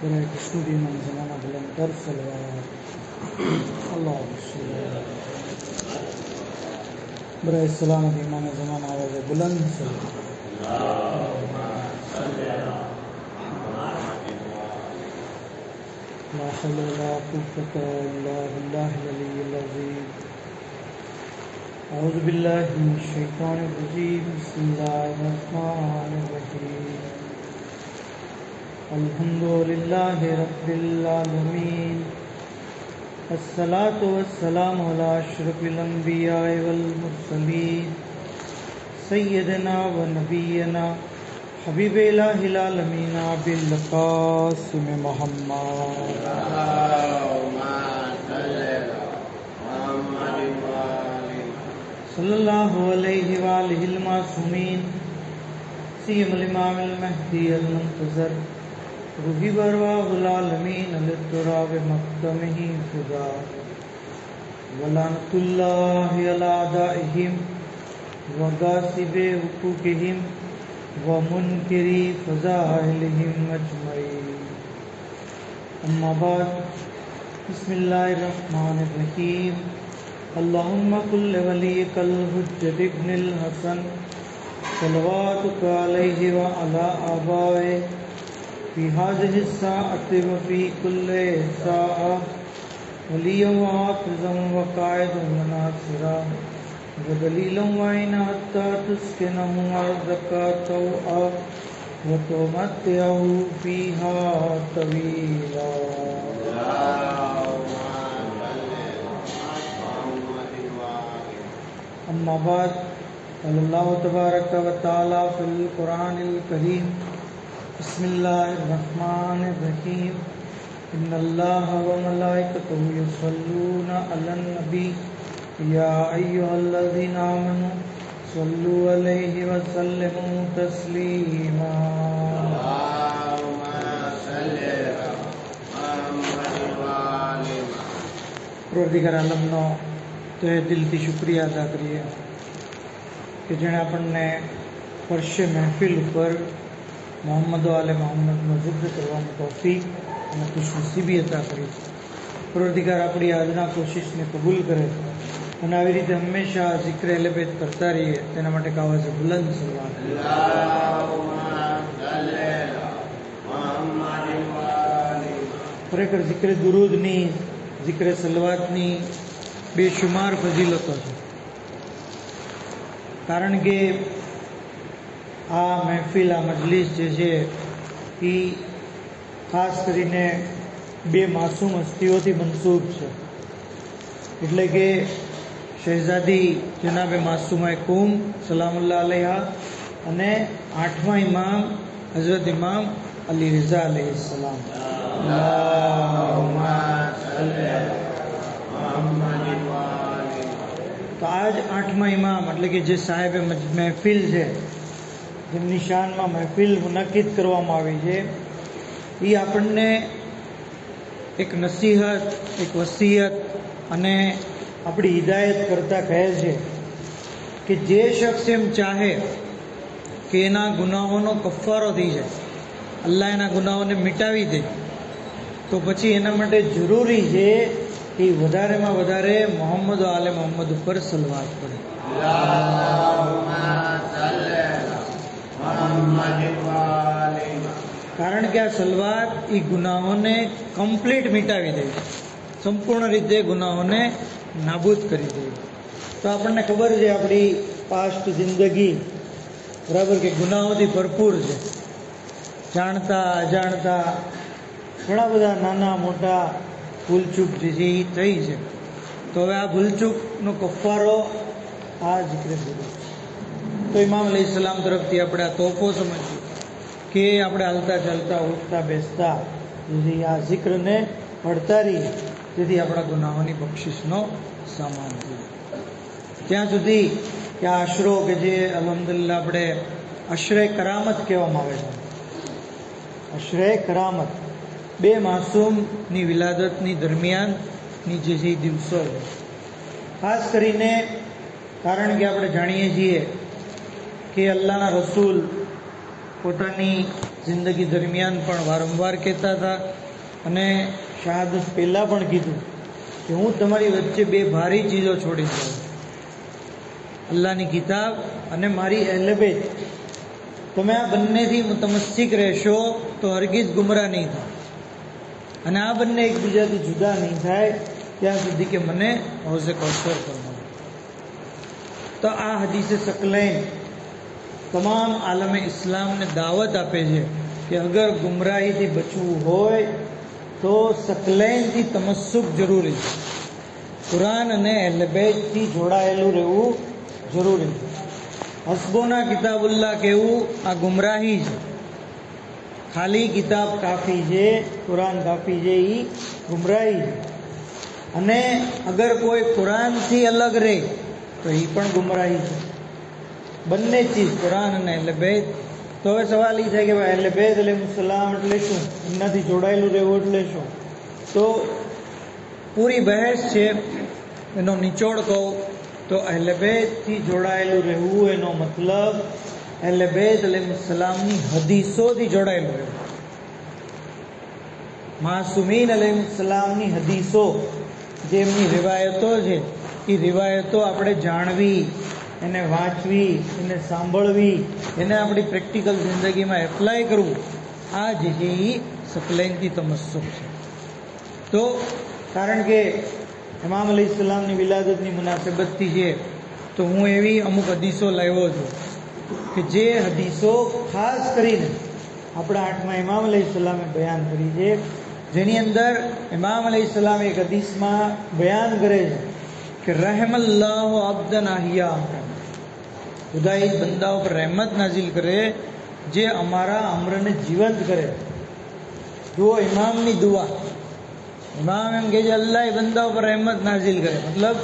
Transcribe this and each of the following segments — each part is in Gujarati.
برائے خوشنودی من زمانہ بلند تر صلوات اللہ برائے سلامت ایمان زمانہ آواز بلند صلوات لا حول ولا قوة إلا بالله العلي العظيم أعوذ بالله من الشيطان الرجيم بسم الله الرحمن الرحيم الحمد لله رب العالمين الصلاة والسلام على أشرف الأنبياء والمرسلين سيدنا ونبينا حبيب إله العالمين أبي القاسم محمد صلى الله عليه وآله المعصومين سيما الإمام المهدي المنتظر روحي وأرواح العالمين للتراب مقدمه فداء ولعنة الله على أعدائهم وغاصب حقوقهم ومنكري فضائلهم أجمعين أما بعد بسم الله الرحمن الرحيم اللهم كل وليك الحجة ابن الحسن صلواتك عليه وعلى آبائه في هذه الساعة وفي كل ساعة وليا وحافظا وقائدا وناصرا ودليلا وعينا حتى تسكنه أرضك طوعا وتمتعه فيها طويلا أما بعد قال الله تبارك وتعالى في القرآن الكريم بسم الله الرحمن الرحيم إن الله وملائكته يصلون على النبي يا أيها الذين آمنوا صلوا عليه وسلموا تسليما اللهم صل على محمد وآله پروردگار عالمનો તહે દિલથી શુક્રિયા અદા કરીએ કે જેણે આપણને વર્ષે મહેફિલ ઉપર મોહમ્મદ આલે મોહમ્મદનો જિક્ર કરવાની તૌફીક અને ખુશનસીબી અદા કરી છે. પરોરદિગાર આપણી આજના કોશિશને કબૂલ કરે અને આવી રીતે હંમેશા જિક્ર એલેબેત કરતા રહીએ તેના માટે આવાજ બુલંદ સલવાત. ખરેખર જિક્ર દુરૂદની જિક્ર સલવાતની બેશુમાર ફજીલતો છે. કારણ કે આ મહેફિલ આ મજલિસ જે છે એ ખાસ કરીને બે માસૂમ હસ્તીઓથી મનસૂબ છે. એટલે કે શહેઝાદી જનાબે માસૂમા કુમ સલામુલ્લાહ અલૈહા અને 8મા ઇમામ હઝરત ઇમામ અલી રઝા અલૈહિસ્સલામ. તો આજ 8મા ઇમામ એટલે કે જે સાહેબે મહેફિલ છે, જેમની શાનમાં મહેફિલ મુનક્કિદ કરવામાં આવી છે, એ આપણને એક નસીહત, એક વસીયત અને આપણી હિદાયત કરતાં કહે છે કે જે શખ્સ એમ ચાહે કે એના ગુનાહોનો કફારો થઈ જાય, અલ્લાહ એના ગુનાહોને મિટાવી દે, તો પછી એના માટે જરૂરી છે કે વધારેમાં વધારે મોહમ્મદ આલે મોહમ્મદ ઉપર સલવાત પડે. કારણ કે આ સલવાત એ ગુનાહોને કમ્પ્લીટ મિટાવી દે, સંપૂર્ણ રીતે ગુનાહોને નાબૂદ કરી દે. તો આપણને ખબર છે આપણી પાસ્ટ જિંદગી બરાબર કે ગુનાહોથી ભરપૂર છે. જાણતા અજાણતા ઘણા બધા નાના મોટા ભૂલચૂક જે છે એ થઈ છે. તો હવે આ ભૂલચૂકનો કફારો આ જિક્ર છે. તો ઇમામ અલૈહિસ્સલામ તરફથી આપણે આ તોહફો સમજીએ કે આપણે હાલતા ચાલતા ઉઠતા બેસતા જેથી આ જિક્રને પડતા રહીએ, જેથી આપણા ગુનાહોની બક્ષિસનો સામાન થયો. ત્યાં સુધી કે આ અશરો કે જે અલ્હમ્દુલિલ્લાહ આપણે અશરે કરામત કહેવામાં આવે છે. અશરે કરામત બે માસૂમની વિલાદતની દરમિયાનની જે છે દિવસો છે. ખાસ કરીને કારણ કે આપણે જાણીએ છીએ કે અલ્લાહના રસૂલ પોતાની જિંદગી દરમિયાન પણ વારંવાર કહેતા હતા અને શહાદત પહેલાં પણ કીધું કે હું તમારી વચ્ચે બે ભારી ચીજો છોડી દઉં, અલ્લાહની કિતાબ અને મારી અહેલે બેત. તમે આ બંનેથી મુતમસ્સિક રહેશો તો હરગીઝ ગુમરાહ નહીં થાય, અને આ બંને એકબીજાથી જુદા નહીં થાય ત્યાં સુધી કે મને હૌઝે કૌસર કરવાનો. તો આ હદીસે શકલૈન તમામ આલમે ઇસ્લામને દાવત આપે છે કે અગર ગુમરાહીથી બચવું હોય તો શકલૈનથી તમસ્સુક જરૂરી છે. કુરાન અને અહેલે બેતથી જોડાયેલું રહેવું જરૂરી છે. હસ્બોના કિતાબુલ્લાહ કહેવું આ ગુમરાહી છે. ખાલી કિતાબ કાફી છે, કુરાન કાફી છે, એ ગુમરાહી છે. અને અગર કોઈ કુરાનથી અલગ રહે તો એ પણ ગુમરાહી છે. બંને ચીજ કુરાન અને અહેલે બેત. તો હવે સવાલ એ થાય કે ભાઈ અહેલે બેત અલૈહિસ્સલામ એટલે શું, એમનાથી જોડાયેલું રહેવું એટલે શું? તો પૂરી બહેસ છે, એનો નિચોડ કહું તો અહેલે બેતથી જોડાયેલું રહેવું એનો મતલબ અહેલે બેત અલૈહિસ્સલામની હદીસોથી જોડાયેલું રહેવું. માસુમીન અલૈહિસ્સલામની હદીસો જે એમની રિવાયતો છે એ રિવાયતો આપણે જાણવી, એને વાંચવી, એને સાંભળવી, એને આપણી પ્રેક્ટિકલ જિંદગીમાં એપ્લાય કરવું, આ જે છે એ શકલૈનથી તમસ્સુક છે. તો કારણ કે ઇમામ અલૈહિસ્સલામની વિલાદતની મુનાસબતથી છે તો હું એવી અમુક હદીસો લાવ્યો છું કે જે હદીસો ખાસ કરીને આપણા આઠમા ઇમામ અલૈહિસ્સલામે બયાન કરી છે, જેની અંદર ઇમામ અલૈહિસ્સલામ એક હદીસમાં બયાન કરે છે કે રહેમલ્લાહુ અબ્દન અહિયા, ખુદાઈ બંદાઓ પર રહેમત નાઝિલ કરે જે અમારા અમ્રને જીવંત કરે. જુઓ ઇમામની દુઆ, ઇમામ એમ કહે છે અલ્લાહ એ બંદાઓ પર રહેમત નાઝિલ કરે, મતલબ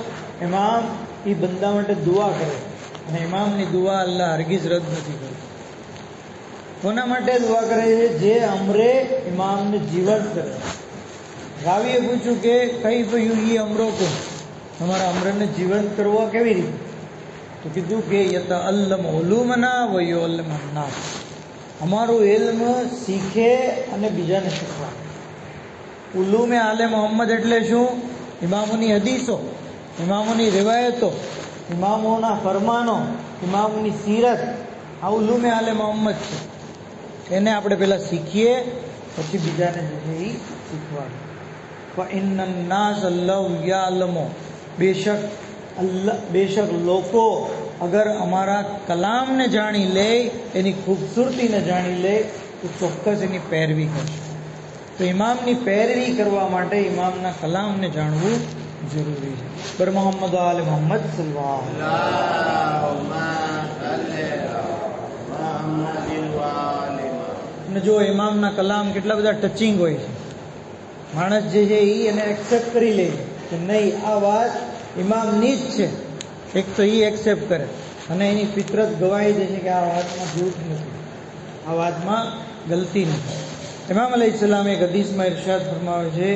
ઇમામ એ બંદા માટે દુઆ કરે, અને ઇમામની દુઆ અલ્લાહ હરગીઝ રદ નથી કરતો. કોના માટે દુઆ કરે છે? જે અમરે ઇમામને જીવંત કરે. રાવીએ પૂછ્યું કે કઈ યુહી અમરો કો, તમારા અમરને જીવંત કરવો કેવી રીતે? તો કીધું કે યતઅલ્લમ ઉલુમના વ યુઅલ્લિમ અન્નાસ, અમારું ઇલ્મ શીખે અને બીજાને શીખવાડે. ઉલુમે આલે મોહમ્મદ એટલે શું? ઇમામોની હદીસો, ઇમામોની રિવાયતો, ઇમામોના ફરમાનો, ઇમામોની સીરત, આ ઉલુમે આલે મોહમ્મદ છે. એને આપણે પહેલાં શીખીએ પછી બીજાને જે છે એ શીખવાડે. ફઇન્ન નાસ લવ યઅલમુ, બેશક લોકો અગર અમારા કલામને જાણી લે, એની ખૂબસૂરતીને જાણી લે તો ચોક્કસ એની પેરવી કરશે. તો ઇમામની પેરવી કરવા માટે ઇમામના કલામને જાણવું જરૂરી છે. બર મોહમ્મદ આલે મોહમ્મદ સલ્લલ્લાહુ અને જો ઇમામના કલામ કેટલા બધા ટચિંગ હોય છે, માણસ જે છે એ એને એક્સેપ્ટ કરી લે કે નહીં આ વાત ઇમામની જ છે. એક તો એ એક્સેપ્ટ કરે અને એની ફિતરત ગવાઈ દે છે કે આ વાતમાં જૂઠ નથી, આ વાતમાં ગલતી નથી. ઇમામ અલૈહિસ્સલામ એક હદીસમાં ઇરશાદ ફરમાવે છે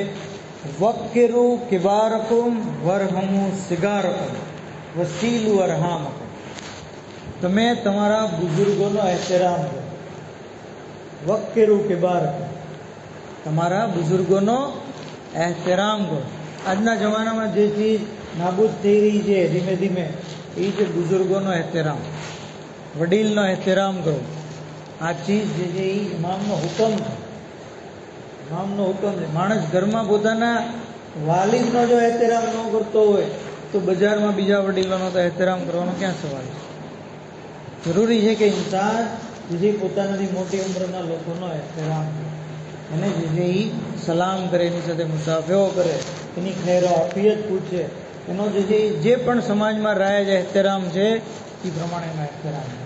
વક્કિરુ કિબારકુમ વરહમુ સિગારકુમ વસીલુ અરહામકુમ, તમે તમારા બુઝુર્ગોનો એહતરામ કરો. વક્કિરુ કિબારકુમ, તમારા બુઝુર્ગોનો એહતરામ કરો. આજના જમાનામાં જે ચીજ નાબૂદ થઈ રહી છે ધીમે ધીમે એ છે બુઝુર્ગોનો એહતરામ, વડીલનો એહતરામ કરો. આ ચીજ જે છે એ ઇમામનો હુકમ છે, ઇમામનો હુકમ છે. માણસ ઘરમાં પોતાના વાલિદનો જો એહતરામ ન કરતો હોય તો બજારમાં બીજા વડીલોનો તો એહતરામ કરવાનો ક્યાં સવાલ છે? જરૂરી છે કે ઇન્સાન જે પોતાનાથી મોટી ઉંમરના લોકોનો એહતરામ કરે, અને જે છે એ સલામ કરે, એની સાથે મુસાફરો કરે, એની ખૈર આફિયત પૂછે, એનો જે છે જે પણ સમાજમાં રાયજ એહતરામ છે એ પ્રમાણે એનો એહતરામ છે.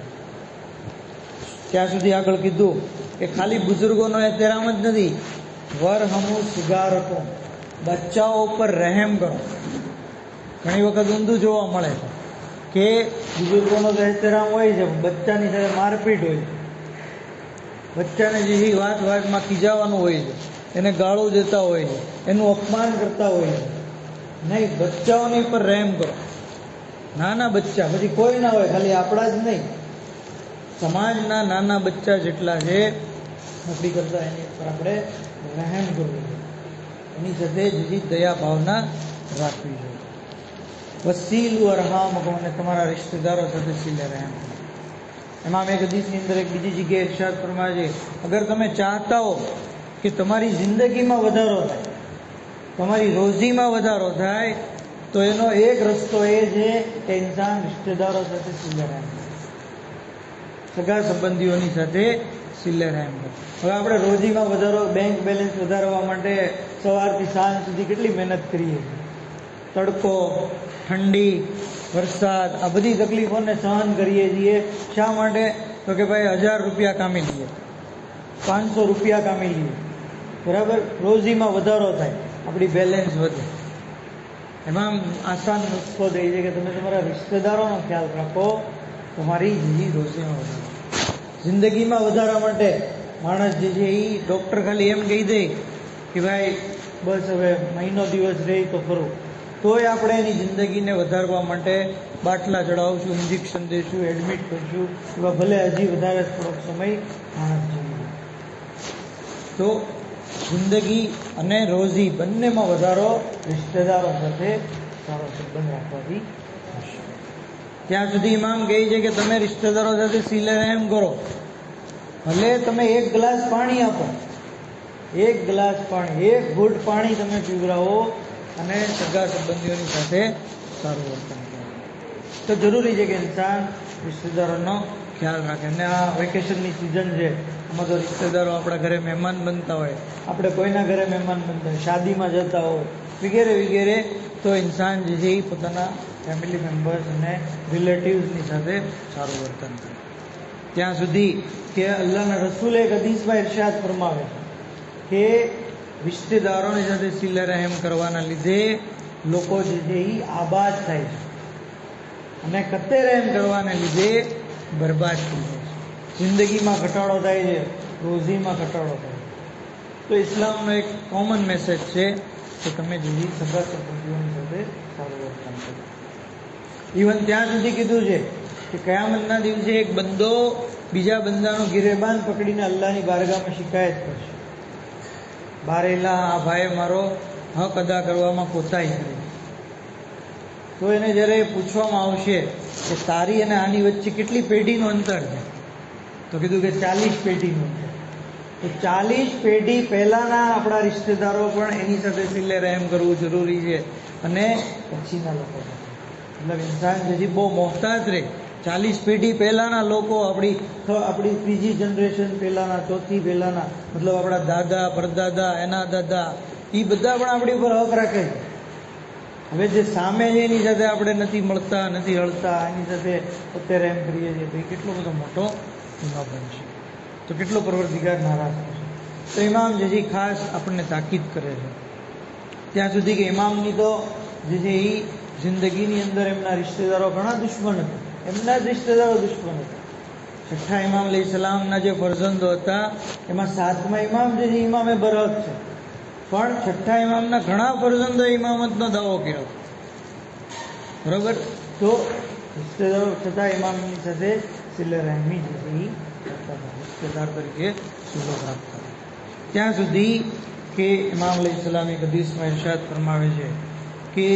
ત્યાં સુધી આગળ કીધું કે ખાલી બુઝુર્ગોનો એહતરામ જ નથી, વરહમુ સિગારકુમ, બચ્ચાઓ ઉપર રહેમ કરો. ઘણી વખત ઊંધું જોવા મળે કે બુઝુર્ગોનો તો એહતરામ હોય છે, બચ્ચાની સાથે મારપીટ હોય છે, બચ્ચાને જે વાત વાતમાં ખીજાવાનું હોય છે, એને ગાળો દેતા હોય છે, એનું અપમાન કરતા હોય છે. નહીં, બચ્ચાઓની પર રહેમ કરો. નાના બચ્ચા, પછી કોઈ ના હોય, ખાલી આપણા જ નહીં, સમાજના નાના બચ્ચા જેટલા છે નોકરી કરતા એની ઉપર આપણે રહેમ કરવું જોઈએ, એની સાથે જુદી દયા ભાવના રાખવી જોઈએ. વસીલુ અરહામકુમ, અને તમારા રિશ્તેદારો સાથે સિલે રહેમ. એમાં એક હદીસની અંદર એક બીજી જગ્યાએ ઇરશાદ ફરમાય છે, અગર તમે ચાહતા હો કે તમારી જિંદગીમાં વધારો થાય, તમારી રોજીમાં વધારો થાય, તો એનો એક રસ્તો એ છે કે ઇન્સાન રિશ્તેદારો સાથે સિલે રહેમ, સગા સંબંધીઓની સાથે સિલે રહેમ. હવે આપણે રોજીમાં વધારો, બેંક બેલેન્સ વધારવા માટે સવારથી સાંજ સુધી કેટલી મહેનત કરીએ છીએ. તડકો, ઠંડી, વરસાદ, આ બધી તકલીફોને સહન કરીએ છીએ. શા માટે? તો કે ભાઈ 1000 રૂપિયા કામી લઈએ, 500 રૂપિયા કામી લઈએ, બરાબર. રોજીમાં વધારો થાય, આપણી બેલેન્સ વધે. એમાં આસાન નુસ્ખો દે છે કે તમે તમારા રિશ્તેદારોનો ખ્યાલ રાખો, તમારી રોજીમાં વધારો. જિંદગીમાં વધારા માટે માણસ જે છે એ ડૉક્ટર ખાલી એમ કહી દે કે ભાઈ બસ હવે મહિનો દિવસ રહી તો ખરું, તોય આપણે એની જિંદગીને વધારવા માટે બાટલા ચડાવશું, ઇન્જેક્શન દઈશું, એડમિટ કરશું, એવા ભલે હજી વધારે થોડોક સમય માણસ જીવે. તો જિંદગી અને રોજી બંનેમાં વધારો રિશ્તેદારો સાથે સારો સંબંધ રાખવાથી થશે. ત્યાં સુધી ઇમામ કહે છે કે તમે રિશ્તેદારો સાથે સિલે રહેમ કરો. ભલે તમે 1 ગ્લાસ પાણી આપો, 1 ગ્લાસ પાણી, 1 ઘૂંટ પાણી તમે પીવડાવો, અને સગા સંબંધીઓની સાથે સારું વર્તન કરે. તો જરૂરી છે કે ઇન્સાન રિશ્તેદારોનો ખ્યાલ રાખે. અને આ વેકેશનની સિઝન છે, આમાં તો રિશ્તેદારો આપણા ઘરે મહેમાન બનતા હોય, આપણે કોઈના ઘરે મહેમાન બનતા હોય, શાદીમાં જતા હોય, વગેરે વગેરે. તો ઇન્સાન જે છે એ પોતાના ફેમિલી મેમ્બર્સ અને રિલેટિવ્સની સાથે સારું વર્તન કરે. ત્યાં સુધી કે અલ્લાહના રસૂલે એક હદીસમાં ઇરશાદ ફરમાવે છે કે રિશ્તેદારોની સાથે સિલે રહેમ કરવાના લીધે લોકો જે છે એ આબાદ થાય છે, અને કતે રહેમ કરવાને લીધે બરબાદ થઈ જાય છે. જિંદગીમાં ઘટાડો થાય છે, રોજીમાં ઘટાડો થાય છે. તો ઇસ્લામનો એક કોમન મેસેજ છે કે તમે જે સગા સંબંધીઓની સાથે સારું વર્તન કરો. ઇવન ત્યાં સુધી કીધું છે કે કયામતના દિવસે એક બંદો બીજા બંદાનો ગિરેબાન પકડીને અલ્લાહની બારગાહમાં શિકાયત કરશે, બારેલા આ ભાઈએ મારો હક અદા કરવામાં કોતાહી કરી. તો એને જ્યારે પૂછવામાં આવશે કે તારી અને આની વચ્ચે કેટલી પેઢીનું અંતર છે, તો કીધું કે 40 પેઢીનું અંતર. તો 40 પેઢી પહેલાના આપણા રિશ્તેદારો પણ એની સાથે સિલે રહેમ કરવું જરૂરી છે, અને પછીના લોકો સાથે. મતલબ ઇન્સાન જેથી બહુ મોહતાજ રહે. 40 પેઢી પહેલાના લોકો, આપણી ત્રીજી જનરેશન પહેલાના, ચોથી પહેલાના, મતલબ આપણા દાદા, પરદાદા, એના દાદા, એ બધા પણ આપણી ઉપર હક રાખે છે. હવે જે સામે છે એની સાથે આપણે નથી મળતા, નથી હળતા, એની સાથે અત્યારે એમ કરીએ છીએ, તો એ કેટલો બધો મોટો ગુનાહ બનશે, તો કેટલો પરવરદિગાર નારાજ થશે. તો ઇમામ જે છે ખાસ આપણને તાકીદ કરે છે ત્યાં સુધી કે ઇમામની તો જે છે એ જિંદગીની અંદર એમના રિશ્તેદારો ઘણા દુશ્મન હતા, એમના જ રિશ્તેદારો દુશ્મન હતા. છઠ્ઠા ઇમામ અલૈહિસ્સલામના જે ફરજંદો હતા એમાં 7મા ઇમામ જે છે ઇમામે બરહક છે, પણ છઠ્ઠા ઇમામના ઘણા ફરજંદો ઇમામતનો દાવો કર્યો, બરોબર. તો રિશ્તેદારો છતાં ઇમામની સાથે સિલે રહેમી જે છે એ રિશ્તેદાર તરીકે સુલભ રાખતા. ત્યાં સુધી કે ઇમામ અલૈહિસ્સલામ એક હદીસમાં ઇરશાદ ફરમાવે છે કે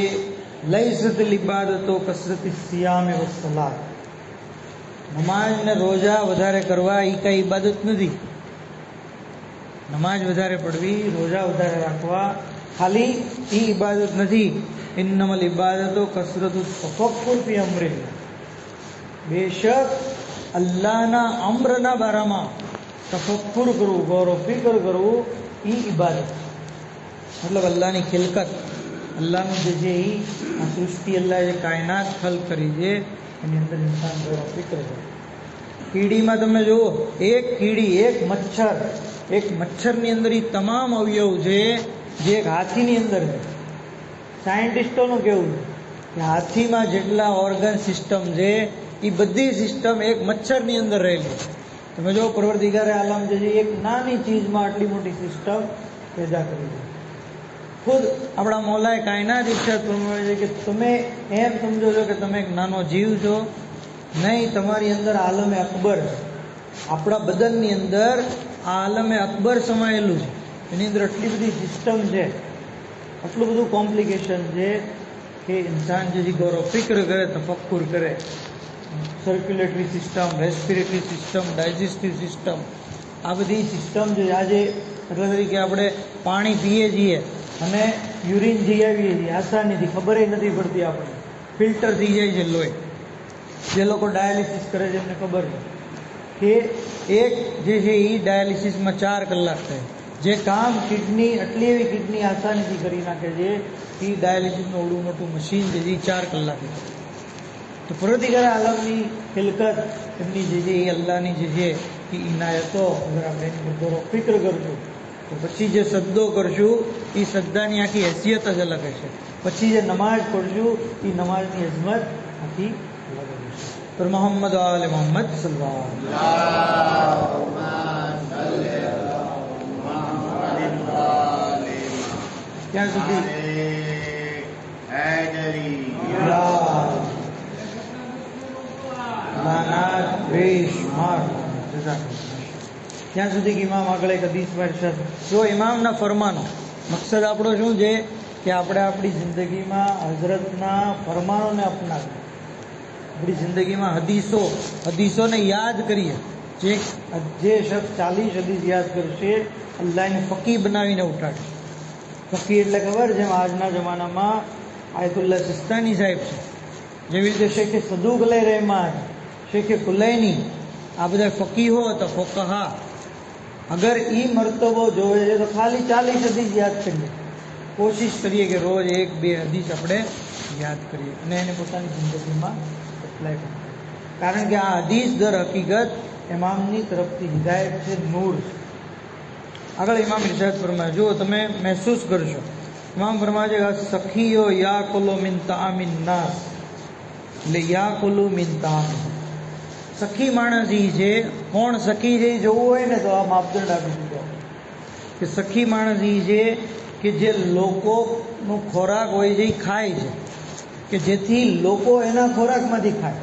લૈસતલ ઇબાદતો કસરતી સિયામ વસ્સલાત, નમાજ ને રોજા વધારે કરવા એ કઈ ઇબાદત નથી. નમાજ વધારે પડવી, રોજા વધારે રાખવા ખાલી એ ઇબાદત નથી. ઇન્નમલ ઇબાદતો કસરતુ તફક્કુર ફી અમરિલ્લાહ, બેશક અલ્લાહના અમ્રના બારામાં તફક્કુર કરવું, ગૌરવ ફિકર કરવું, એ ઇબાદત. મતલબ અલ્લાહની ખિલકત, અલ્લાહનું જે છે એ આ સૃષ્ટિ, અલ્લાહ જે કાયનાત ખલ્ક કરી છે એની અંદર ઇન્સાન ગૌરવ ફિકર કરે. કીડીમાં તમે જુઓ, એક કીડી, એક મચ્છરની અંદર એ તમામ અવયવ છે જે એક હાથીની અંદર છે. સાયન્ટિસ્ટોનું કહેવું છે કે હાથીમાં જેટલા ઓર્ગન સિસ્ટમ છે એ બધી સિસ્ટમ એક મચ્છરની અંદર રહેલી છે. તમે જો પરવરદિગારે આલમ જે છે એક નાની ચીજમાં આટલી મોટી સિસ્ટમ પેદા કરી છે. ખુદ આપણા મૌલાએ કાયનાત ઇરશાદ ફરમાવે છે કે તમે એમ સમજો છો કે તમે એક નાનો જીવ છો, નહીં, તમારી અંદર આલમે અકબર છે. આપણા બદનની અંદર આ આલમે અકબર સમાયેલું છે. એની અંદર આટલી બધી સિસ્ટમ છે, આટલું બધું કોમ્પ્લિકેશન છે કે ઇન્સાન જે ગૌરવ ફિક્ર કરે, તફક્કુર કરે, circulatory system, respiratory system, digestive system, આ બધી સિસ્ટમ જે આજે એટલે તરીકે આપણે પાણી પીએ છીએ અને યુરિન જઈ આવીએ છીએ આસાનીથી, ખબર નથી પડતી આપણને, ફિલ્ટર થઈ જાય છે લોહી. જે લોકો ડાયાલિસિસ કરે છે એમને ખબર છે કે એક જે છે એ ડાયાલિસિસમાં 4 કલાક થાય. જે કામ કિડની, આટલી એવી કિડની આસાનીથી કરી નાખે છે એ ડાયાલિસિસનું ઓળું મોટું મશીન છે જે 4 કલાકે. તો પરવર્તીગાર આલમની ખિલકત એમની જે છે એ અલ્લાહની જે છે એ ઇનાયતો, અગર આપણે એની પર થોડો ફિક્ર કરશું તો પછી જે સદ્દો કરશું એ સદ્દાની આખી હેસિયત જ અલગ હશે. પછી જે નમાઝ પઢશું એ નમાઝની અઝમત આખી અલગ હશે. પર મોહમ્મદ આલે મોહમ્મદ સલ્લલ્લાહુ ત્યાં સુધી ત્યાં સુધી ઇમામ આગળ એક હદીસમાં ઇરશાદ, જો ઇમામના ફરમાનો, મકસદ આપણો શું છે કે આપણે આપણી જિંદગીમાં હઝરતના ફરમાનોને અપનાવીએ, આપણી જિંદગીમાં હદીસોને યાદ કરીએ. જે શખ્સ 40 હદીસ યાદ કરશે અલ્લાહને ફકી બનાવીને ઉઠાડશે. ફકી એટલે ખબર, જેમ આજના જમાનામાં આયતુલ્લાહ સિસ્તાની સાહેબ છે, જેવી રીતે શેખ સદુક અલૈહ રહેમાન, શેખ કુલૈની, આ બધા ફકીહો હતા, ફોકહા. અગર એ મરતબો જોવે છે તો ખાલી 40 હદીસ યાદ કરીએ, કોશિશ કરીએ કે રોજ 1-2 હદીસ આપણે યાદ કરીએ અને એને પોતાની જિંદગીમાં એપ્લાય કરીએ. કારણ કે આ હદીસ દર હકીકત ઇમામની તરફથી હિદાયત છે, નૂર છે. આગળ ઇમામ ઇરશાદ ફરમાય, જો તમે મહેસૂસ કરશો, ઇમામ ફરમાય છે સખીઓ યા કુલો મિન તામિન નાસ, એટલે યા કુલુ મિન તામિન. સખી માણસ ઈ છે, કોણ સખી છે એ જોવું હોય ને તો આ માપદંડ આપી દીધો કે સખી માણસ ઈ છે કે જે લોકોનો ખોરાક હોય છે એ ખાય છે, કે જેથી લોકો એના ખોરાકમાંથી ખાય.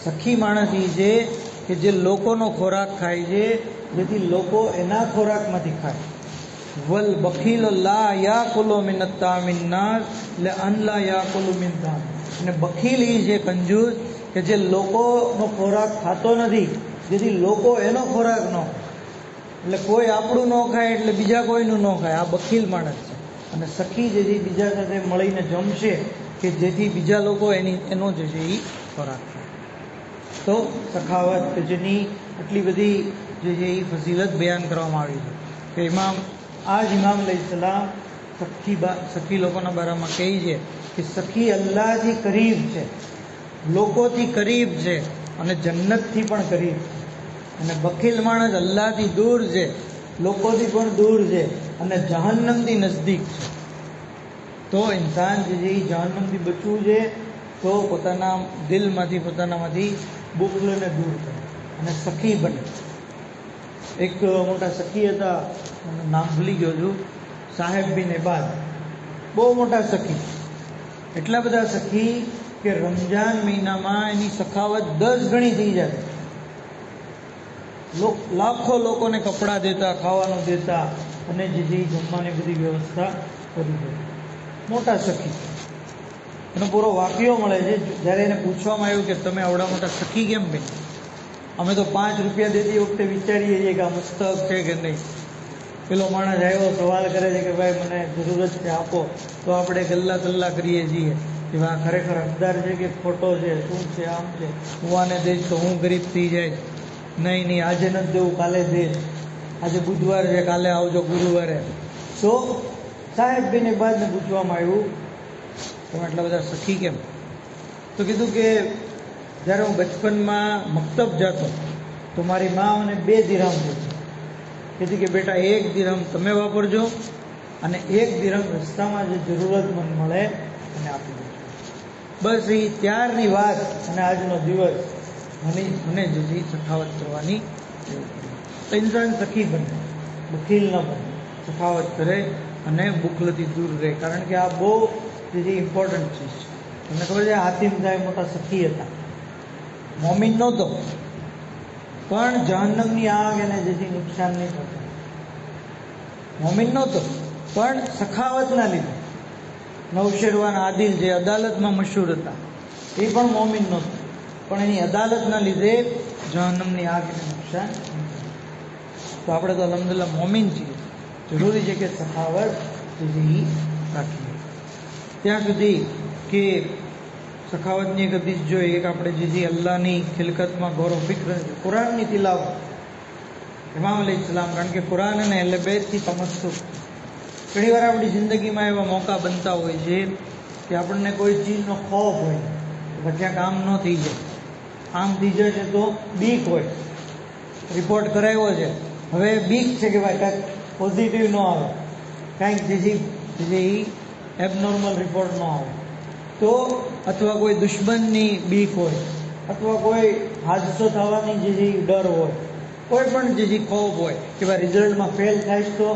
સખી માણસ ઈ છે કે જે લોકોનો ખોરાક ખાય છે, જેથી લોકો એના ખોરાકમાંથી ખાય. વલ બખીલ લા યાકુલુ મિન અત્તામિન નાસ લે અન લા યાકુલુ મિન તામ. અને બખીલ ઈ છે, કંજૂસ, કે જે લોકોનો ખોરાક ખાતો નથી, જેથી લોકો એનો ખોરાક ન ખાય. એટલે કોઈ આપણું ન ખાય એટલે બીજા કોઈનું ન ખાય, આ બખીલ માણસ છે. અને સખી જેથી બીજા સાથે મળીને જમશે કે જેથી બીજા લોકો એનો જે છે એ ખોરાક ખાય. તો સખાવત કે જેની આટલી બધી જે છે એ ફઝીલત બયાન કરવામાં આવી છે કે ઇમામ અલૈહિસ્સલામ સખી લોકોના બારામાં કહે છે કે સખી અલ્લાહથી કરીબ છે, લોકોથી કરીબ છે અને જન્નતથી પણ કરીબ છે. અને બખીલ માણસ અલ્લાહથી દૂર છે, લોકોથી પણ દૂર છે અને જહન્નમથી નજદીક છે. તો ઇન્સાન જે છે એ જહન્નમથી બચવું છે તો પોતાના દિલમાંથી, પોતાનામાંથી બુખલને દૂર કરે અને સખી બને. એક મોટા સખી હતા, નામ ભૂલી ગયો છું, સાહેબ બિન ઇબાદ, બહુ મોટા સખી, એટલા બધા સખી કે રમજાન મહિનામાં એની સખાવત 10 ગણી થઈ જાય. લાખો લોકોને કપડાં દેતા, ખાવાનું દેતા અને જે જમવાની બધી વ્યવસ્થા કરી દે. મોટા સખી. એનો પૂરો વાક્યો મળે છે. જ્યારે એને પૂછવામાં આવ્યું કે તમે આવડા મોટા સખી કેમ બન્યા, અમે તો 5 રૂપિયા દેતી વખતે વિચારીએ છીએ કે આ મસ્તક છે કે નહીં. પેલો માણસ આવ્યો, સવાલ કરે છે કે ભાઈ મને જરૂરત છે આપો, તો આપણે ગલ્લા કરીએ છીએ કે આ ખરેખર હકદાર છે કે ખોટો છે, શું છે, આમ છે, હું આને દઈશ તો હું ગરીબ થઈ જાય, નહીં આજે નથી દેવું, કાલે દઈશ, આજે બુધવાર છે, કાલે આવજો ગુરુવારે. તો સાહેબ બિન ઇબાદને પૂછવામાં આવ્યું તમે આટલા બધા સખી કેમ? તો કીધું કે જ્યારે હું બચપનમાં મક્તબ જતો તો મારી મા મને 2 દિરહમ દેતી. કીધી કે બેટા 1 દિરહમ તમે વાપરજો અને 1 દિરહમ રસ્તામાં જે જરૂરતમંદ મળે એને આપી દેજો. બસ એ ત્યારની વાત અને આજનો દિવસ મને જે સખાવત કરવાની તો ઇન્સાન સખી બને, બખીલ ન બને, સખાવત કરે અને બુખલથી દૂર રહે. કારણ કે આ બહુ જે ઇમ્પોર્ટન્ટ ચીજ છે. તમને ખબર છે હાતિમ સાહેબ મોટા સખી હતા, મોમિન નહોતો પણ જહન્નમની આગ એને જેથી નુકસાન નહીં થતું. મોમિન નહોતો, પણ સખાવતના લીધે નૌશેરવાન આદિલ જે અદાલતમાં મશહૂર હતા એ પણ મોમિન નહોતો, પણ એની અદાલતના લીધે જહન્નમની આગ એને નુકસાન નહીં થતું. તો આપણે તો અલ્હમ્દુલિલ્લાહ મોમિન છીએ. જરૂરી છે કે સખાવત જેથી રાખીએ. ત્યાં સુધી કે સખાવતની એક હદીસ જોઈએ, એક આપણે જે અલ્લાહની ખિલકતમાં ગૌરવ ફિક્ર છે, કુરાનની તિલાવત ઇમામ અલૈહિસ્સલામ, કારણ કે કુરાન અને અહલે બેતથી તમસ્સુક. ઘણીવાર આપણી જિંદગીમાં એવા મોકા બનતા હોય છે કે આપણને કોઈ ચીજનો ખોફ હોય, ક્યાંક આમ ન થઈ જાય, આમ થઈ જશે તો બીક હોય, રિપોર્ટ કરાવ્યો છે, હવે બીક છે કે ભાઈ કાંઈક પોઝિટિવ ન આવે, કાંઈક જે એબનોર્મલ રિપોર્ટ ન આવે તો, અથવા કોઈ દુશ્મનની બીક હોય, અથવા કોઈ હાદસો થવાની જે ડર હોય, કોઈ પણ જે ખોફ હોય કે ભાઈ રિઝલ્ટમાં ફેલ થાય તો,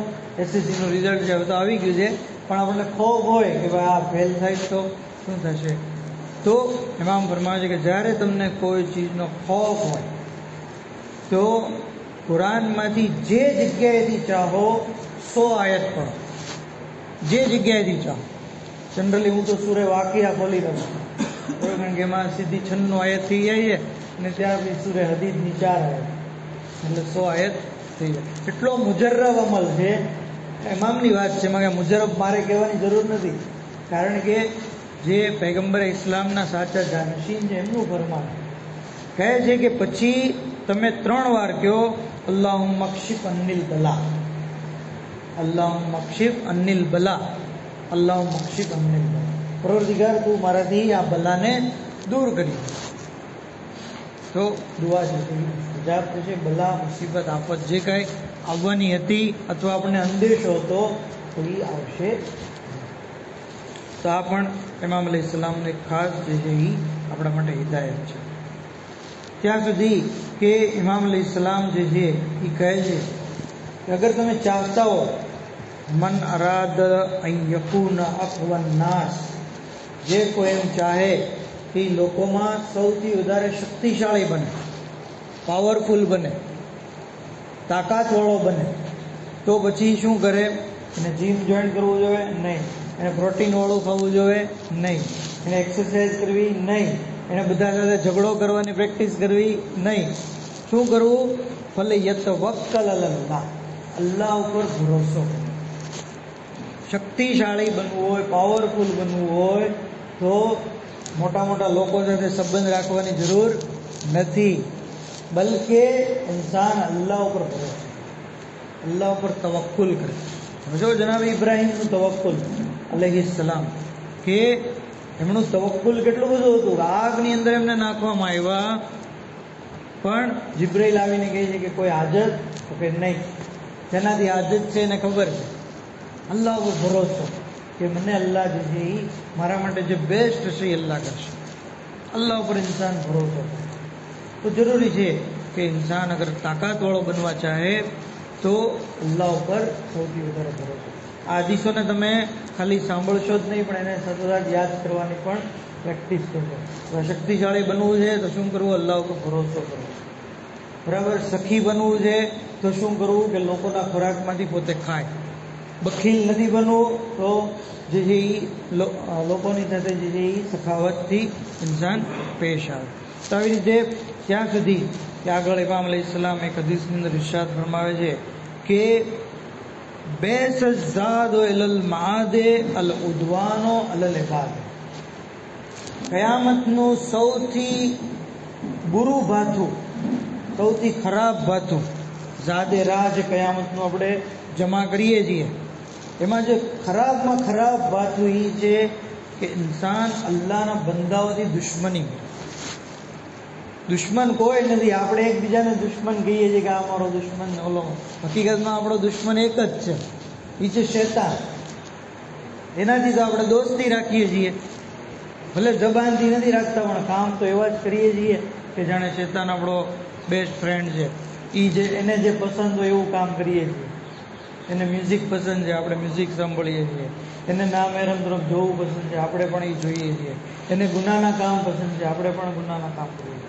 એસએસસીનું રિઝલ્ટ છે હવે તો આવી ગયું છે, પણ આપણને ખોફ હોય કે ભાઈ આ ફેલ થાય તો શું થશે. તો ઇમામ ફરમાવે છે કે જ્યારે તમને કોઈ ચીજનો ખોફ હોય તો કુરાનમાંથી જે જગ્યાએથી ચાહો 100 આયત પઢો, જે જગ્યાએથી ચાહો. જનરલી હું તો સૂરે વાકિયા ખોલી રહું છું, કારણ કે એમાં સીધી 96 આયત થઈ જાય છે, અને ત્યાર પછી સૂરે હદીદની 4 આયત, એટલે 100 આયત થઈ જાય. એટલો મુજર્રબ અમલ છે. ઇમામની વાત છે, એમાં મુજરબ મારે કહેવાની જરૂર નથી, કારણ કે જે પૈગંબરે ઇસ્લામના સાચા જાનશીન છે એમનું ફરમાન કહે છે કે પછી તમે 3 વાર કહો અલ્લાહુમ્મા કશિફ અનિલ બલા, અલ્લાહુમ્મા કશિફ અનિલ બલા, અલ્લાહુમ્મા કશિફ અનિલ બલા. પરવરદિગાર તું મારાથી આ બલાને દૂર કરી. તો દુઆ છે, હિજાબ થશે, બલા મુસીબત આફત જે કાંઈ આવવાની હતી અથવા આપણને અંદેશો હતો તો એ આવશે. તો આ પણ ઇમામ અલૈહિસ્સલામનું એક ખાસ જે છે એ આપણા માટે હિદાયત છે. ત્યાં સુધી કે ઇમામ અલૈહિસ્સલામ જે છે એ કહે છે કે અગર તમે ચાહતા હો, મન અરાદ અન યકૂન અફવન નાસ, જે કોઈ એમ ચાહે કે લોકોમાં સૌથી વધારે શક્તિશાળી બને, પાવરફુલ બને, તાકાતવાળો બને, તો પછી શું કરે? એને જીમ જોઈન કરવું જોઈએ? નહીં. એને પ્રોટીનવાળું ખાવું જોઈએ? નહીં. એને એક્સરસાઇઝ કરવી? નહીં. એને બધા સાથે ઝઘડો કરવાની પ્રેક્ટિસ કરવી? નહીં. શું કરવું? ફલે યતવક્કલ અલલ્લાહ, અલ્લાહ ઉપર ભરોસો. શક્તિશાળી બનવું હોય, પાવરફુલ બનવું હોય તો મોટા મોટા લોકો સાથે સંબંધ રાખવાની જરૂર નથી, બલકે ઇન્સાન અલ્લાહ ઉપર ભરોસો, અલ્લાહ ઉપર તવક્કુલ કરે. જો જનાબ ઇબ્રાહીમનું તવક્કુલ અલૈહિસ્સલામ, કે એમનું તવક્કુલ કેટલું બધું હતું. આગની અંદર એમને નાખવામાં આવ્યા, પણ જિબ્રાઈલ આવીને કહે છે કે કોઈ હાજત? તો કે નહીં. જેનાથી હાજત છે એને ખબર છે. અલ્લાહ ઉપર ભરોસો કે મને અલ્લાહ જે છે એ મારા માટે જે બેસ્ટ છે એ અલ્લાહ કરશે. અલ્લાહ ઉપર ઇન્સાન ભરોસો કરે. તો જરૂરી છે કે ઇન્સાન અગર તાકાતવાળો બનવા ચાહે તો અલ્લાહ ઉપર સૌથી વધારે ભરોસો. આ હદીસોને તમે ખાલી સાંભળશો જ નહીં, પણ એને સતત યાદ કરવાની પણ પ્રેક્ટિસ કરજો. શક્તિશાળી બનવું છે તો શું કરવું? અલ્લાહ ઉપર ભરોસો કરવો. બરાબર. સખી બનવું છે તો શું કરવું? કે લોકોના ખોરાકમાંથી પોતે ખાય. બખીલ નથી બનવું તો જે છે એ લોકોની સાથે જે છે એ સખાવતથી ઇન્સાન પેશ આવે. તો આવી રીતે ત્યાં સુધી કે આગળ ઇમામ અલૈહિસ્સલામ એક હદીસની અંદર ઇરશાદ ફરમાવે છે કે બેસ ઝાદો ઇલલ માદે અલ ઉદવાનો અલલ ઇબાદ. કયામતનું સૌથી બુરું ભાથું, સૌથી ખરાબ ભાથું, ઝાદે રાહ જે કયામતનું આપણે જમા કરીએ છીએ, એમાં જે ખરાબમાં ખરાબ ભાથું એ છે કે ઇન્સાન અલ્લાહના બંદાઓથી દુશ્મની કરે. દુશ્મન કોઈ નથી. આપણે એકબીજાને દુશ્મન કહીએ છીએ કે આ અમારો દુશ્મન, ઓલો. હકીકતમાં આપણો દુશ્મન એક જ છે, એ છે શૈતાન. એનાથી તો આપણે દોસ્તી રાખીએ છીએ, ભલે જબાનથી નથી રાખતા, પણ કામ તો એવા જ કરીએ છીએ કે જાણે શૈતાન આપણો બેસ્ટ ફ્રેન્ડ છે. એ જે એને જે પસંદ હોય એવું કામ કરીએ છીએ. એને મ્યુઝિક પસંદ છે, આપણે મ્યુઝિક સાંભળીએ છીએ. એને નામહેરમ તરફ જોવું પસંદ છે, આપણે પણ એ જોઈએ છીએ. એને ગુનાના કામ પસંદ છે, આપણે પણ ગુનાના કામ કરીએ છીએ.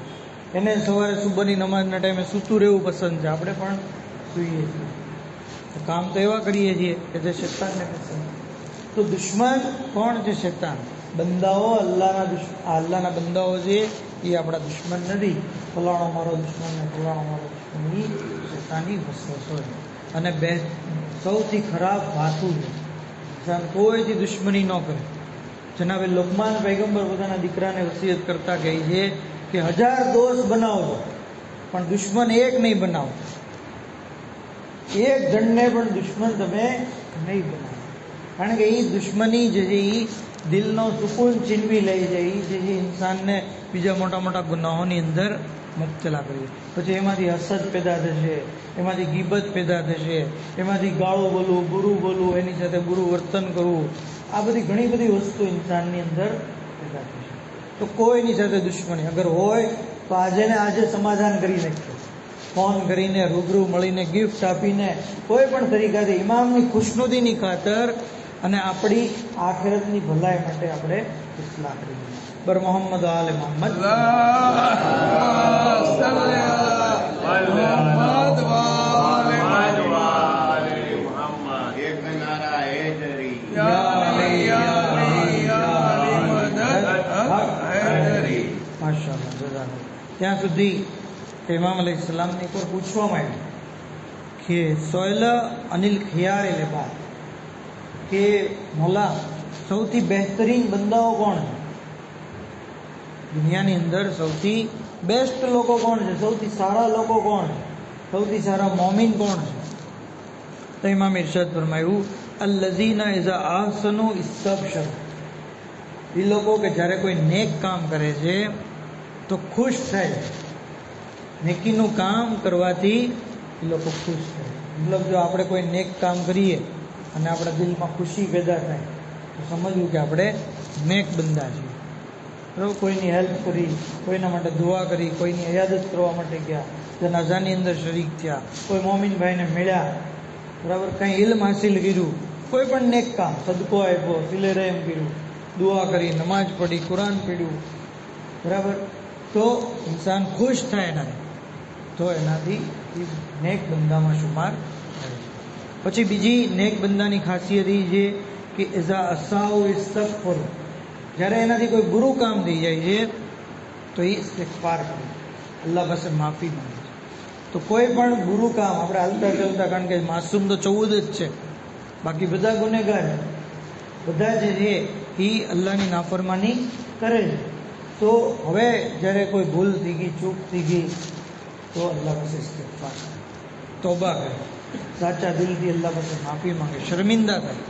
એને સવારે સુબહની નમાઝના ટાઈમે સૂતું રહેવું પસંદ છે, આપણે પણ સૂઈએ છીએ. કામ તો એવા કરીએ છીએ કે જે શૈતાનને પસંદ. તો દુશ્મન કોણ છે? શૈતાન. બંદાઓ અલ્લાહના બંદાઓ છે એ આપણા દુશ્મન નથી. ફલાણો મારો દુશ્મન ને ફલાણો મારો દુશ્મન, એ શૈતાની વસવસો છે. અને સૌથી ખરાબ વાતું છે. કોઈથી દુશ્મની ન કરે. જનાબે લુકમાન પૈગંબર પોતાના દીકરાને વસિયત કરતા કહે છે કે 1000 દોસ્ત બનાવજો પણ દુશ્મન એક નહીં બનાવો. એક જણને પણ દુશ્મન તમે નહીં બનાવો. કારણ કે એ દુશ્મની જે છે એ દિલનો સુકૂન છીનવી લે છે. એ જે છે ઇન્સાનને બીજા મોટા મોટા ગુનાહોની અંદર મુબતલા કરી. પછી એમાંથી હસદ પેદા થશે, એમાંથી ગીબત પેદા થશે, એમાંથી ગાળો બોલવું, બુરું બોલવું, એની સાથે બુરું વર્તન કરવું. આ બધી ઘણી બધી વસ્તુ ઇન્સાનની અંદર પેદા થશે. તો કોઈની સાથે દુશ્મની અગર હોય તો આજે ને આજે સમાધાન કરી નાખીએ. ફોન કરીને, રૂબરૂ મળીને, ગિફ્ટ આપીને, કોઈ પણ તરીકાથી ઇમામની ખુશનુદીની ખાતર અને આપણી આખિરતની ભલાઈ માટે આપણે ઇસ્લાહ કરીએ. બર મોહમ્મદ આલે મોહમ્મદ. ત્યાં સુધી ઇમામ અલૈહિસ્સલામને એક વાર પૂછવામાં આવ્યું કે સોયલ અનિલ ખિયાર લેબા કે મોલા સૌથી બહેતરીન બંદાઓ કોણ છે? દુનિયાની અંદર સૌથી બેસ્ટ લોકો કોણ છે? સૌથી સારા લોકો કોણ છે? સૌથી સારા મોમિન કોણ છે? તો ઇમામ ઇરશાદ ફરમાયું અલ્લઝીના ઇઝા આહસનુ ઇસ્તબશરુ. એ લોકો કે જ્યારે કોઈ નેક કામ કરે છે તો ખુશ થાય. નેકીનું કામ કરવાથી એ લોકો ખુશ થાય. મતલબ જો આપણે કોઈ નેક કામ કરીએ અને આપણા દિલમાં ખુશી પેદા થાય તો સમજવું કે આપણે નેક બંદા છીએ. બરાબર? કોઈની હેલ્પ કરી, કોઈના માટે દુઆ કરી, કોઈની ઇયાદત કરવા માટે ગયા, જનાઝાની અંદર શરીક થયા, કોઈ મોમિન ભાઈને મળ્યા, બરાબર, કંઈ ઇલ્મ હાસિલ કર્યું, કોઈ પણ નેક કામ, સદકો આપ્યો, સિલે રહેમ કર્યું, દુઆ કરી, નમાજ પઢી, કુરાન પઢ્યું, બરાબર, તો ઇન્સાન ખુશ થાય એનાથી, તો એનાથી નેક બંદામાં શુમાર થાય. પછી બીજી નેક બંદાની ખાસિયત એ છે કે ઇઝા અસાઉ ઇસ્તગફર. જ્યારે એનાથી કોઈ બુરું કામ થઈ જાય છે તો એ ઇસ્તિગફાર કરે, અલ્લાહ પાસે માફી માંગે છે. તો કોઈ પણ બુરું કામ આપણે હાલતા ચાલતા, કારણ કે માસૂમ તો 14 જ છે, બાકી બધા ગુનેગાર, બધા જે છે એ અલ્લાહની નાફરમાની કરે છે. તો હવે જ્યારે કોઈ ભૂલ થઈ ગઈ, ચૂક થઈ ગઈ, તો અલ્લાહ પાસે ઇસ્તિગફાર કરે, તોબા કરે, સાચા દિલથી અલ્લાહ પાસે માફી માંગે, શર્મિંદા થાય,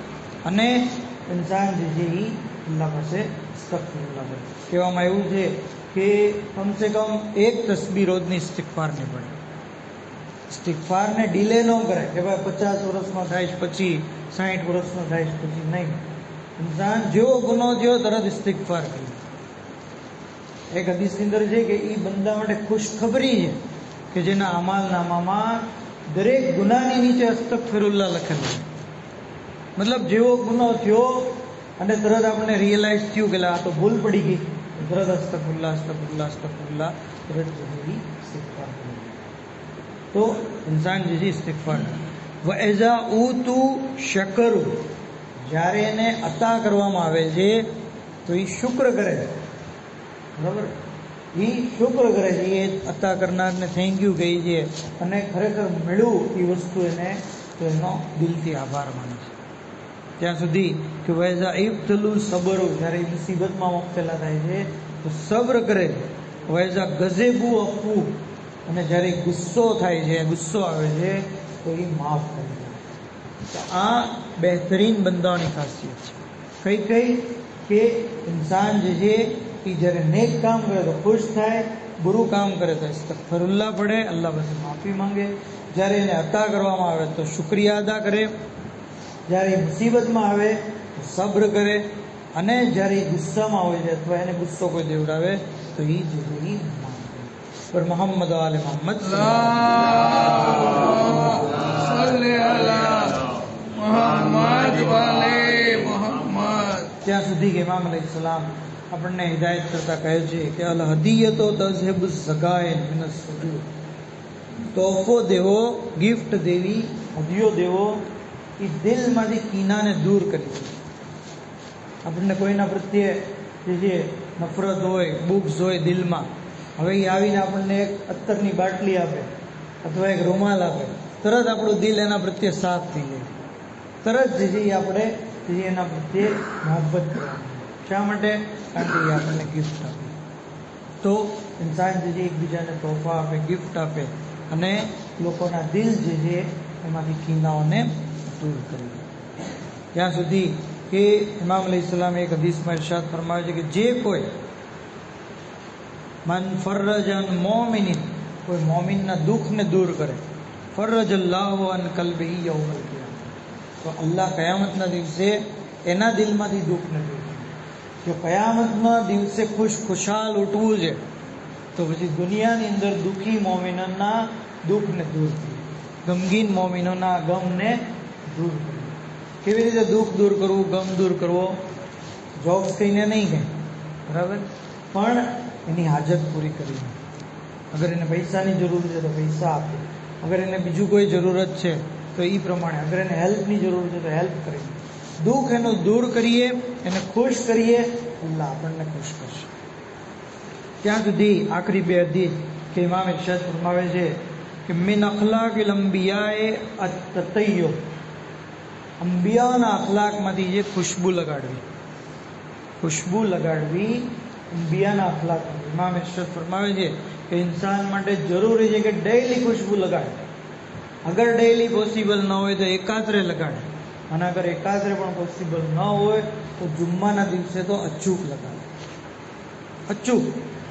અને ઇન્સાન જે છે એ અલ્લાહ પાસે અસ્તગફિરુલ્લાહ કરે. કહેવામાં એવું છે કે કમસે કમ એક તસ્બીહ રોજની ઇસ્તિગફારની પડે. ઇસ્તિગફારને ડીલે ન કરે કે ભાઈ 50 વર્ષનો થાય પછી, 60 વર્ષનો થાય પછી, નહીં. ઇન્સાન જેવો ગુનો થયો તરત ઇસ્તિગફાર કરે. એક હદીસની અંદર છે કે એ બંદા માટે ખુશખબરી છે કે જેના અમાલનામામાં દરેક ગુનાની નીચે અસ્તગફિરુલ્લાહ લખેલું છે. મતલબ જેવો ગુનો થયો અને તરત આપણને રિયલાઇઝ થયું કે આ તો ભૂલ પડી ગઈ, તરત અસ્તગફિરુલ્લાહ અસ્તગફિરુલ્લાહ અસ્તગફિરુલ્લાહ તરત જરૂરી ઇસ્તિગફાર કરે. તો ઇન્સાન જે છે ઇસ્તિગફાર કરે. વઇઝા ઉતુ શકરુ. જ્યારે એને અતા કરવામાં આવે છે તો એ શુક્ર કરે છે. બરાબર? એ શુક્ર કરે છે, એ અતા કરનારને થેન્ક યુ કહી છે, અને ખરેખર મળ્યું એ વસ્તુ એને, તો એનો દિલથી આભાર માને છે. ત્યાં સુધી કે વૈઝા ઇબ્તલુ સબરુ. જ્યારે મુસીબતમાં મુબતલા થાય છે તો સબ્ર કરે છે. વૈઝા ગઝેબુ અફુ. અને જ્યારે ગુસ્સો થાય છે, ગુસ્સો આવે છે, તો એ માફ કરે છે. તો આ બહેતરીન બંદાઓની ખાસિયત છે. કઈ કે ઇન્સાન જે છે એ જ્યારે નેક કામ કરે તો ખુશ થાય, બુરું કામ કરે તો ઇસ્તગફિરુલ્લાહ પડે, અલ્લાહ પાસે માફી માંગે, જ્યારે એને અતા કરવામાં આવે તો શુક્રિયા અદા કરે, જ્યારે મુસીબતમાં આવે તો સબ્ર કરે, અને જ્યારે ગુસ્સામાં હોય છે અથવા એને ગુસ્સો કોઈ દેવડાવે તો એ જરૂરી માફ કરે. પર મોહમ્મદ આલે મોહમ્મદ ત્યાં સુધી કે ઇમામ અલૈહિસ્સલામ આપણને હિદાયત કરતા કહે છે કે અલ હદિયતો તઝહિબુ ઝગાએ મિનસ સુજૂદ, તોહફો દેવો, ગિફ્ટ દેવી, હદિયો દેવો એ દિલમાંથી કીનાને દૂર કરી દે. આપણને કોઈના પ્રત્યે જે નફરત હોય, બુક્સ હોય દિલમાં, હવે એ આવીને આપણને એક અત્તરની બાટલી આપે અથવા એક રૂમાલ આપે, તરત આપણું દિલ એના પ્રત્યે સાફ થઈ જાય. તરત જે આપણે એના પ્રત્યે મોહબ્બત કરવાની. શા માટે? કારણ કે એ આપણને ગિફ્ટ આપે. તો ઇન્સાન જે એકબીજાને તોહફા આપે, ગિફ્ટ આપે અને લોકોના દિલ જે છે એમાંથી કીનાઓને દૂર કરી દે. ત્યાં સુધી કે ઇમામ અલૈહિસ્સલામ એક હદીસમાં ઇરશાદ ફરમાવે છે કે જે કોઈ મન ફરજન મોમિનિન, કોઈ મોમિનના દુઃખને દૂર કરે, ફરજ અલ્લાહુ અન કલ્બિહી યૌમલ કિયામah, તો અલ્લાહ કયામતના દિવસે એના દિલમાંથી દુઃખને દૂર કરે. જો કયામતના દિવસે ખુશાલ ઉઠવું છે તો પછી દુનિયાની અંદર દુઃખી મોમિનોના દુઃખને દૂર કરે, ગમગીન મોમિનોના ગમને દૂર કરે. કેવી રીતે દુઃખ દૂર કરવું, ગમ દૂર કરવો? જોબ્સ કહીને નહીં કહે, બરાબર, પણ એની હાજત પૂરી કરી. અગર એને પૈસાની જરૂર છે તો પૈસા આપે, અગર એને બીજું કોઈ જરૂરત છે તો એ પ્રમાણે, અગર એને હેલ્પની જરૂર છે તો હેલ્પ કરીએ. દુઃખ એનું દૂર કરીએ, એને ખુશ કરીએ, અલ્લાહ આપણને ખુશ કરશે. ત્યાં સુધી આખરી બે હદીસ કે ઇમામ ઇરશાદ ફરમાવે છે કે મિન અખલાકિલ અંબિયાએ અત-તતય્યુબ, અંબિયાના અખલાકમાંથી જે ખુશ્બુ લગાડવી, ખુશ્બુ લગાડવી અંબિયાના અખલાક. ઇમામ ઇરશાદ ફરમાવે છે કે ઇન્સાન માટે જરૂરી છે કે ડેઈલી ખુશ્બુ લગાડે. અગર ડેઈલી પોસિબલ ન હોય તો એકાત્રે લગાડે, અને અગર એકાત્રે પણ પોસિબલ ન હોય તો જુમ્માના દિવસે તો અચૂક લગાડે. અચૂક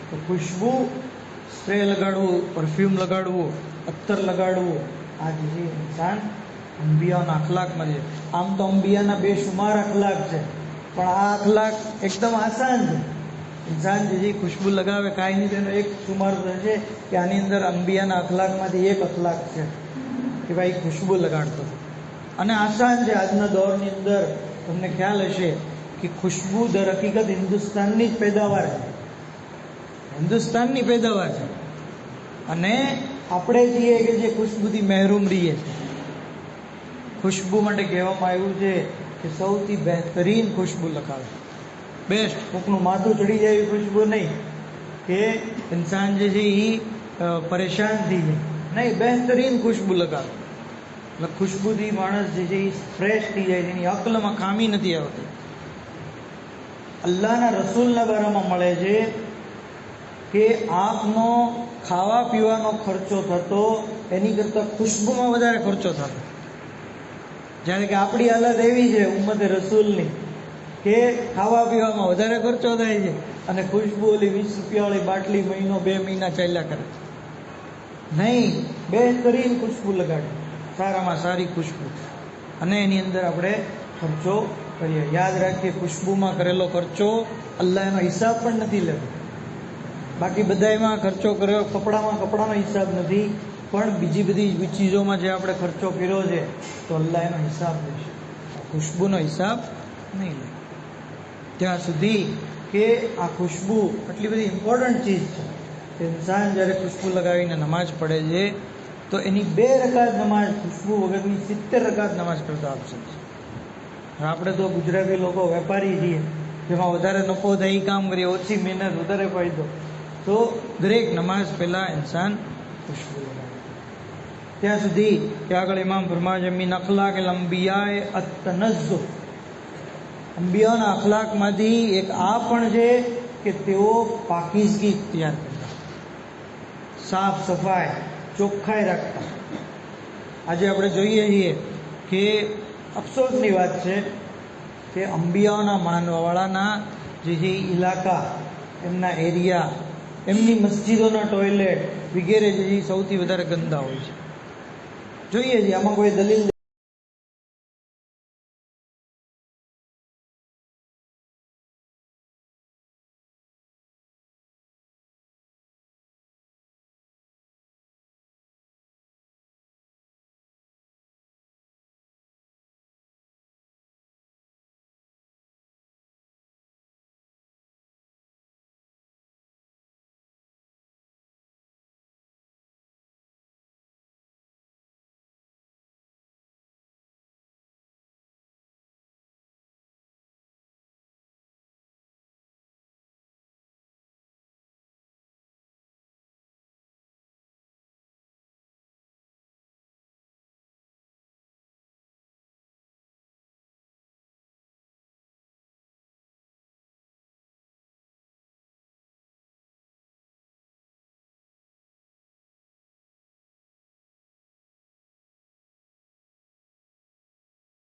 તો ખુશ્બુ, સ્પ્રે લગાડવું, પરફ્યુમ લગાડવું, અત્તર લગાડવું, આ જે ઇન્સાન અંબિયાના અખલાકમાં છે. આમ તો અંબિયાના બેશુમાર અખલાક છે, પણ આ અખલાક એકદમ આસાન છે. ઇન્સાન જે ખુશ્બુ લગાવે, કાંઈ નહીં તેનો એક શુમાર છે કે આની અંદર અંબિયાના અખલાકમાંથી એક અખલાક છે કે ભાઈ ખુશ્બુ લગાડતો. અને આસાન છે. આજના દોરની અંદર તમને ખ્યાલ હશે કે ખુશ્બુ દર હકીકત હિન્દુસ્તાનની જ પેદાવાર છે, હિન્દુસ્તાનની પેદાવાર છે. અને આપણે છીએ કે જે ખુશ્બુથી મહેરૂમ રહીએ છીએ. ખુશ્બુ માટે કહેવામાં આવ્યું છે કે સૌથી બહેતરીન ખુશ્બુ લગાવે, બેસ્ટ. કોકનું માથું ચડી જાય એવી ખુશ્બુ નહીં કે ઇન્સાન જે છે એ પરેશાન થઈ જાય, નહીં, બહેતરીન ખુશ્બુ લગાવે. એટલે ખુશ્બુથી માણસ જે છે એ ફ્રેશ થઈ જાય છે, એની અક્લમાં ખામી નથી આવતી. અલ્લાહના રસૂલના બારામાં મળે છે કે આપનો ખાવા પીવાનો ખર્ચો થતો એની કરતાં ખુશ્બુમાં વધારે ખર્ચો થતો. જ્યારે કે આપણી હાલત એવી છે ઉમ્મતે રસૂલની કે ખાવા પીવામાં વધારે ખર્ચો થાય છે અને ખુશ્બુ ઓલી 20 રૂપિયાવાળી બાટલી મહિનો 2 મહિના ચાલ્યા કરે છે. નહીં, બહેતરીન ખુશ્બુ લગાડે, સારામાં સારી ખુશ્બુ, અને એની અંદર આપણે ખર્ચો કરીએ. યાદ રાખીએ, ખુશ્બુમાં કરેલો ખર્ચો અલ્લાહ એનો હિસાબ પણ નથી લેતો. બાકી બધા એમાં ખર્ચો કર્યો, કપડાનો હિસાબ નથી, પણ બીજી બધી ચીજોમાં જે આપણે ખર્ચો કર્યો છે તો અલ્લાહ એનો હિસાબ લેશે, ખુશ્બુનો હિસાબ નહીં લે. ત્યાં સુધી કે આ ખુશ્બુ આટલી બધી ઇમ્પોર્ટન્ટ ચીજ છે કે ઇન્સાન જ્યારે ખુશ્બુ લગાવીને નમાઝ પડે છે તો એની 2 રકાત નમાઝ ખુશ્બુ વગરની 70 રકાત નમાઝ કરતા આપશે. આપણે તો ગુજરાતી લોકો વેપારી છીએ, જેમાં વધારે નફો થાય એ કામ કરીએ, ઓછી મહેનત વધારે ફાયદો. તો દરેક નમાઝ પહેલાં ઇન્સાન ખુશ્બુ લગાવે. ત્યાં સુધી કે આગળ ઇમામ ફરમાવે છે મિન અખલાકિલ અંબિયાએ અત-તનઝ્ઝુહ, અંબિયાના અખલાકમાંથી એક આ પણ છે કે તેઓ પાકીઝગી ઇખ્તિયાર કરતા, સાફ સફાઈ, ચોખ્ખાઈ રાખતા. આજે આપણે જોઈએ છીએ કે અફસોસની વાત છે કે અંબિયાઓના માનવાવાળાના જે છે ઇલાકા, એમના એરિયા, એમની મસ્જિદોના ટોયલેટ વગેરે જે સૌથી વધારે ગંદા હોય છે. જોઈએ છીએ, આમાં કોઈ દલીલ